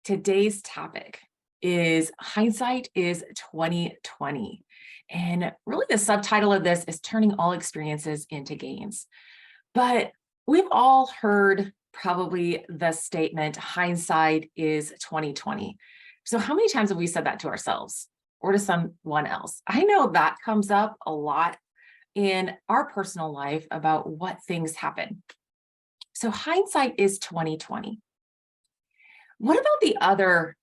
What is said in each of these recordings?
Today's topic is hindsight is 2020. And really the subtitle of this is turning all experiences into gains. But we've all heard probably the statement hindsight is 2020. So how many times have we said that to ourselves or to someone else? I know that comes up a lot in our personal life about what things happen. So hindsight is 2020. What about the other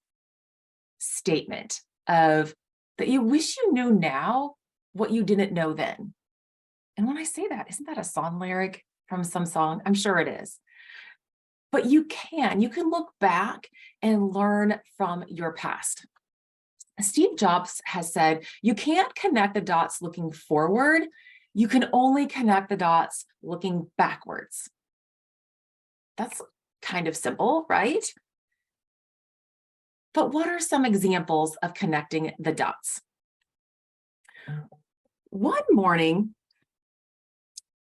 statement of that you wish you knew now what you didn't know then? And when I say that, isn't that a song lyric from some song? I'm sure it is. But you can look back and learn from your past. Steve Jobs has said, you can't connect the dots looking forward. You can only connect the dots looking backwards. That's kind of simple, right? But what are some examples of connecting the dots? One morning,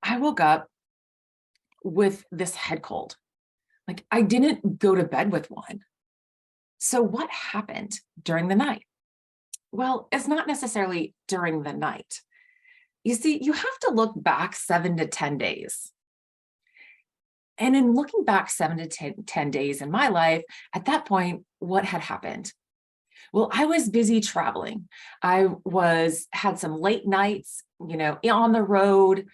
I woke up with this head cold. Like I didn't go to bed with one. So what happened during the night? Well, it's not necessarily during the night. You see, you have to look back 7 to 10 days. And in looking back 7 to 10 days in my life, at that point, what had happened? Well, I was busy traveling. Had some late nights, on the road,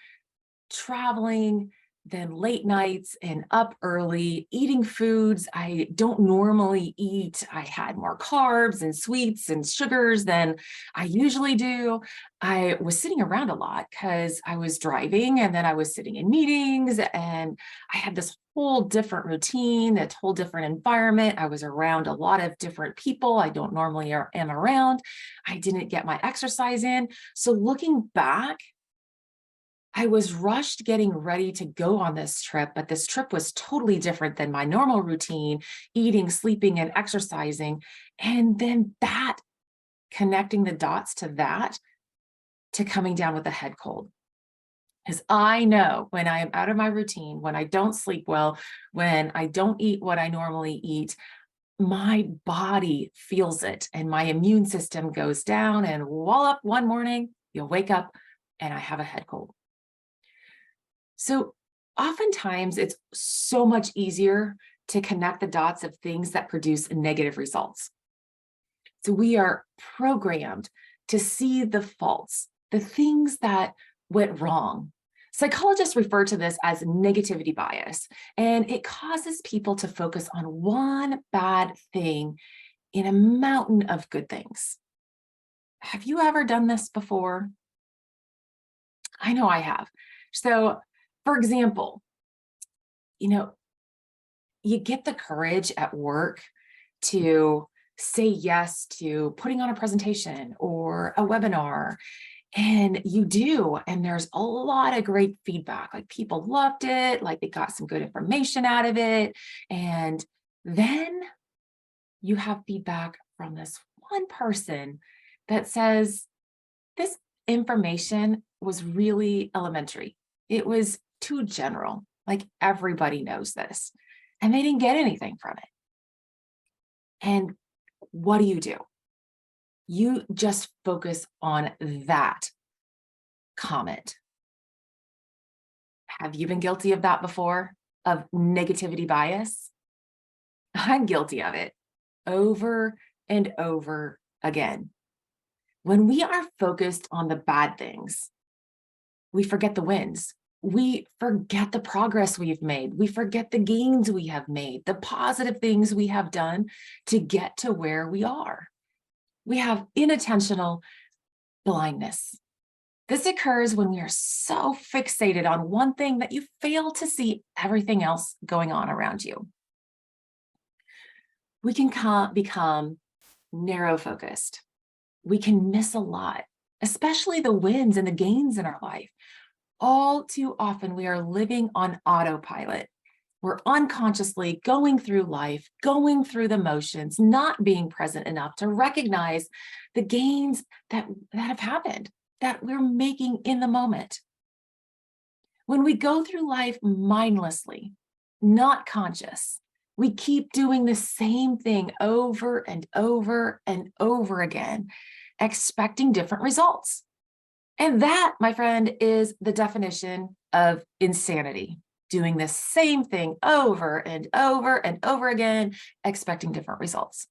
traveling, then late nights and up early, eating foods I don't normally eat. I had more carbs and sweets and sugars than I usually do. I was sitting around a lot because I was driving and then I was sitting in meetings and I had this whole different routine, a whole different environment. I was around a lot of different people I don't normally am around. I didn't get my exercise in. So looking back, I was rushed getting ready to go on this trip, but this trip was totally different than my normal routine, eating, sleeping, and exercising. And then connecting the dots to coming down with a head cold. Because I know when I am out of my routine, when I don't sleep well, when I don't eat what I normally eat, my body feels it and my immune system goes down, and voila, one morning you'll wake up and I have a head cold. So oftentimes it's so much easier to connect the dots of things that produce negative results. So we are programmed to see the faults, the things that went wrong. Psychologists refer to this as negativity bias, and it causes people to focus on one bad thing in a mountain of good things. Have you ever done this before? I know I have. So for example, you get the courage at work to say yes to putting on a presentation or a webinar, and you do, and there's a lot of great feedback. Like people loved it, like they got some good information out of it. And then you have feedback from this one person that says, this information was really elementary. It was too general, like everybody knows this, and they didn't get anything from it. And what do? You just focus on that comment. Have you been guilty of that before, of negativity bias? I'm guilty of it over and over again. When we are focused on the bad things, we forget the wins. We forget the progress we've made. We forget the gains we have made, the positive things we have done to get to where we are. We have inattentional blindness. This occurs when we are so fixated on one thing that you fail to see everything else going on around you. We can become narrow focused. We can miss a lot, especially the wins and the gains in our life. All too often, we are living on autopilot. We're unconsciously going through life, going through the motions, not being present enough to recognize the gains that have happened, that we're making in the moment. When we go through life mindlessly, not conscious, We keep doing the same thing over and over and over again, expecting different results. And that, my friend, is the definition of insanity. Doing the same thing over and over and over again, expecting different results.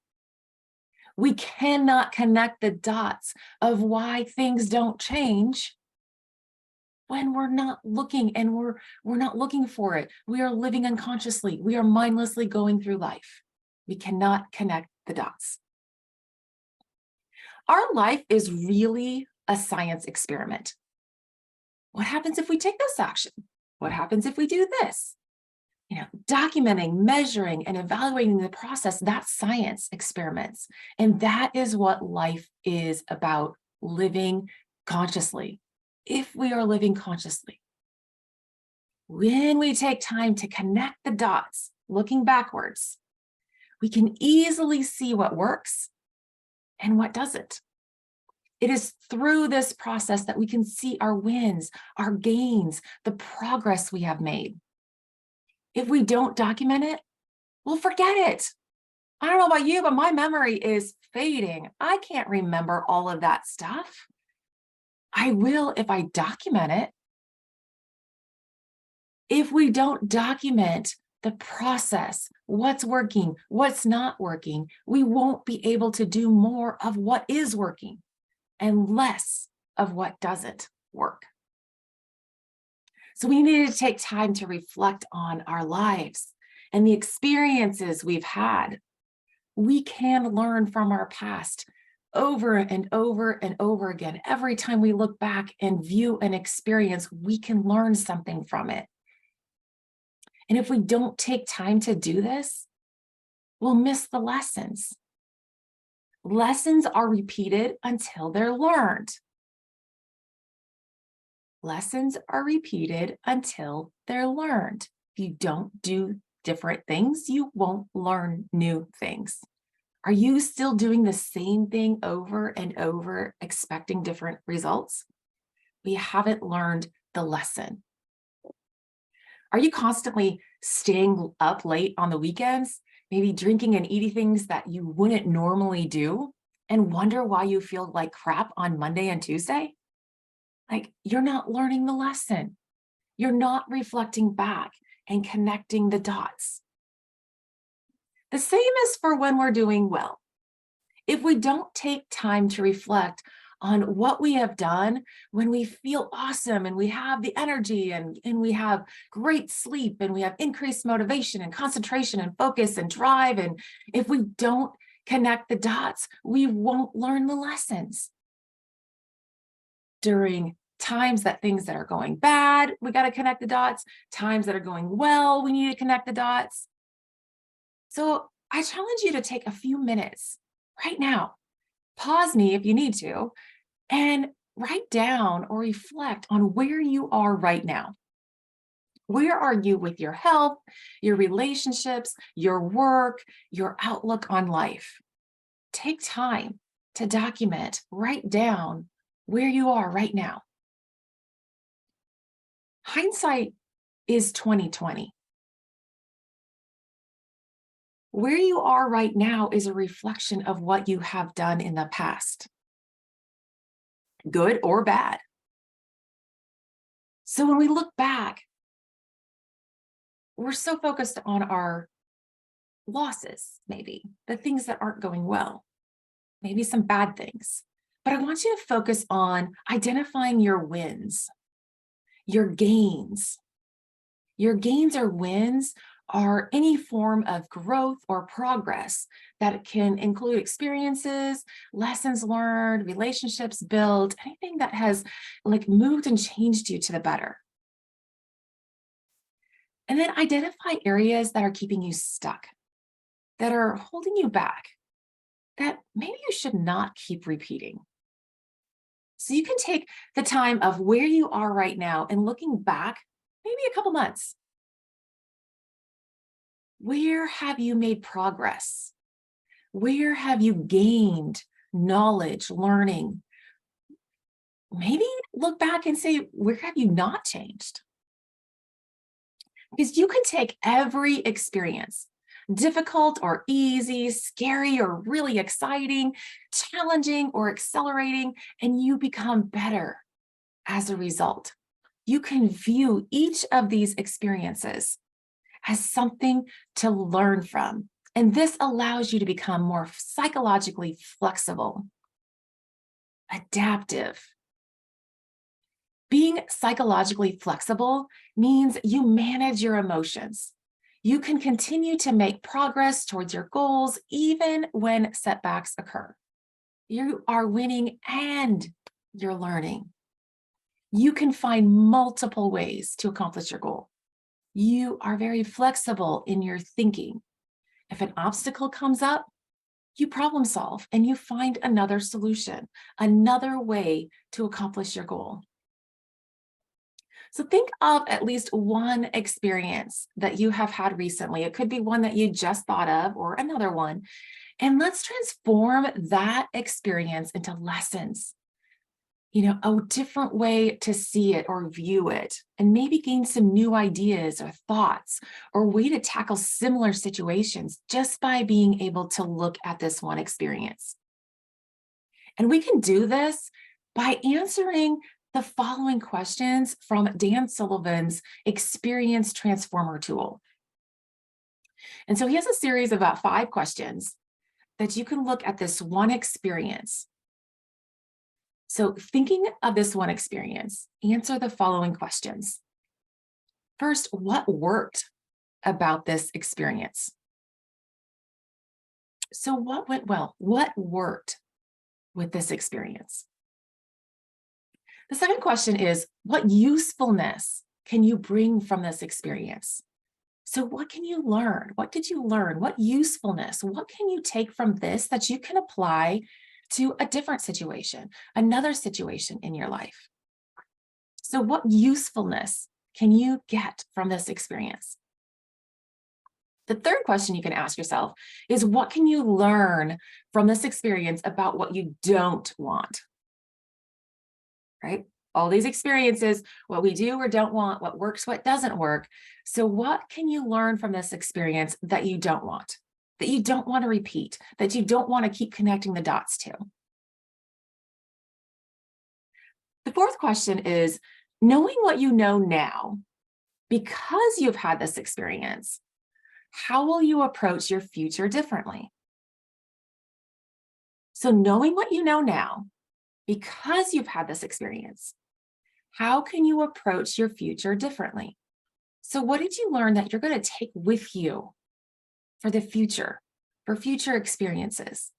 We cannot connect the dots of why things don't change when we're not looking, and we're not looking for it. We are living unconsciously. We are mindlessly going through life. We cannot connect the dots. Our life is really a science experiment. What happens if we take this action? What happens if we do this? Documenting, measuring, and evaluating the process, that's science experiments. And that is what life is about, living consciously. If we are living consciously, when we take time to connect the dots, looking backwards, we can easily see what works and what doesn't. It is through this process that we can see our wins, our gains, the progress we have made. If we don't document it, we'll forget it. I don't know about you, but my memory is fading. I can't remember all of that stuff. I will if I document it. If we don't document the process, what's working, what's not working, we won't be able to do more of what is working and less of what doesn't work. So we need to take time to reflect on our lives and the experiences we've had. We can learn from our past over and over and over again. Every time we look back and view an experience, we can learn something from it. And if we don't take time to do this, we'll miss the lessons. Lessons are repeated until they're learned. Lessons are repeated until they're learned. If you don't do different things, you won't learn new things. Are you still doing the same thing over and over, expecting different results? We haven't learned the lesson. Are you constantly staying up late on the weekends, maybe drinking and eating things that you wouldn't normally do, and wonder why you feel like crap on Monday and Tuesday? Like, you're not learning the lesson. You're not reflecting back and connecting the dots. The same is for when we're doing well. If we don't take time to reflect on what we have done, when we feel awesome and we have the energy and we have great sleep and we have increased motivation and concentration and focus and drive, and if we don't connect the dots, we won't learn the lessons. During times that things that are going bad, we got to connect the dots. Times that are going well, we need to connect the dots. So I challenge you to take a few minutes right now, pause me if you need to, and write down or reflect on where you are right now. Where are you with your health, your relationships, your work, your outlook on life? Take time to document, write down where you are right now. Hindsight is 2020. Where you are right now is a reflection of what you have done in the past, good or bad. So when we look back, we're so focused on our losses, maybe the things that aren't going well, maybe some bad things. But I want you to focus on identifying your wins, your gains. Your gains or wins are any form of growth or progress that can include experiences, lessons learned, relationships built, anything that has moved and changed you to the better. And then identify areas that are keeping you stuck, that are holding you back, that maybe you should not keep repeating. So you can take the time of where you are right now and looking back, maybe a couple months. Where have you made progress? Where have you gained knowledge, learning? Maybe look back and say, where have you not changed? Because you can take every experience difficult or easy, scary or really exciting, challenging or accelerating, and you become better as a result. You can view each of these experiences as something to learn from. And this allows you to become more psychologically flexible, adaptive. Being psychologically flexible means you manage your emotions. You can continue to make progress towards your goals even when setbacks occur. You are winning and you're learning. You can find multiple ways to accomplish your goal. You are very flexible in your thinking. If an obstacle comes up, you problem solve and you find another solution, another way to accomplish your goal. So think of at least one experience that you have had recently. It could be one that you just thought of or another one. And let's transform that experience into lessons. A different way to see it or view it, and maybe gain some new ideas or thoughts or way to tackle similar situations just by being able to look at this one experience. And we can do this by answering the following questions from Dan Sullivan's Experience Transformer tool. And so he has a series of about 5 questions that you can look at this one experience. So thinking of this one experience, answer the following questions. First, what worked about this experience? So what went well? What worked with this experience? The second question is, what usefulness can you bring from this experience? So what can you learn? What did you learn? What usefulness? What can you take from this that you can apply to a different situation, another situation in your life? So what usefulness can you get from this experience? The third question you can ask yourself is, what can you learn from this experience about what you don't want? Right? All these experiences, what we do or don't want, what works, what doesn't work. So what can you learn from this experience that you don't want to repeat, that you don't want to keep connecting the dots to? The fourth question is, knowing what you know now, because you've had this experience, how will you approach your future differently? So knowing what you know now, because you've had this experience, how can you approach your future differently? So what did you learn that you're going to take with you for the future, for future experiences?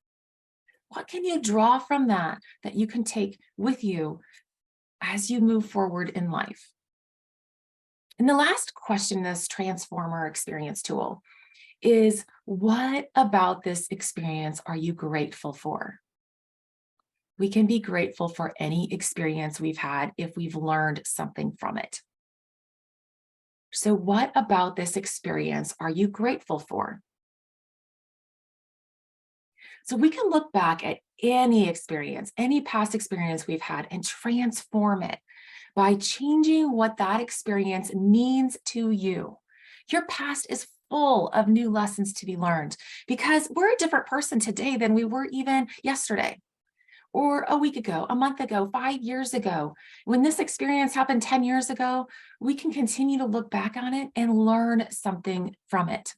What can you draw from that you can take with you as you move forward in life? And the last question in this Transformer experience tool is, what about this experience are you grateful for? We can be grateful for any experience we've had if we've learned something from it. So what about this experience are you grateful for? So we can look back at any experience, any past experience we've had, and transform it by changing what that experience means to you. Your past is full of new lessons to be learned because we're a different person today than we were even yesterday, or a week ago, a month ago, 5 years ago. When this experience happened 10 years ago, we can continue to look back on it and learn something from it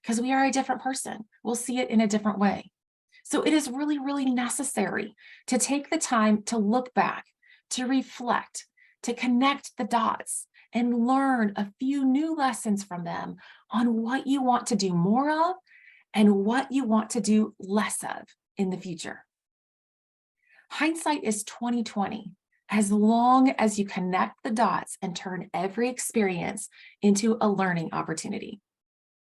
because we are a different person. We'll see it in a different way. So it is really, really necessary to take the time to look back, to reflect, to connect the dots and learn a few new lessons from them on what you want to do more of and what you want to do less of in the future. Hindsight is 2020, as long as you connect the dots and turn every experience into a learning opportunity.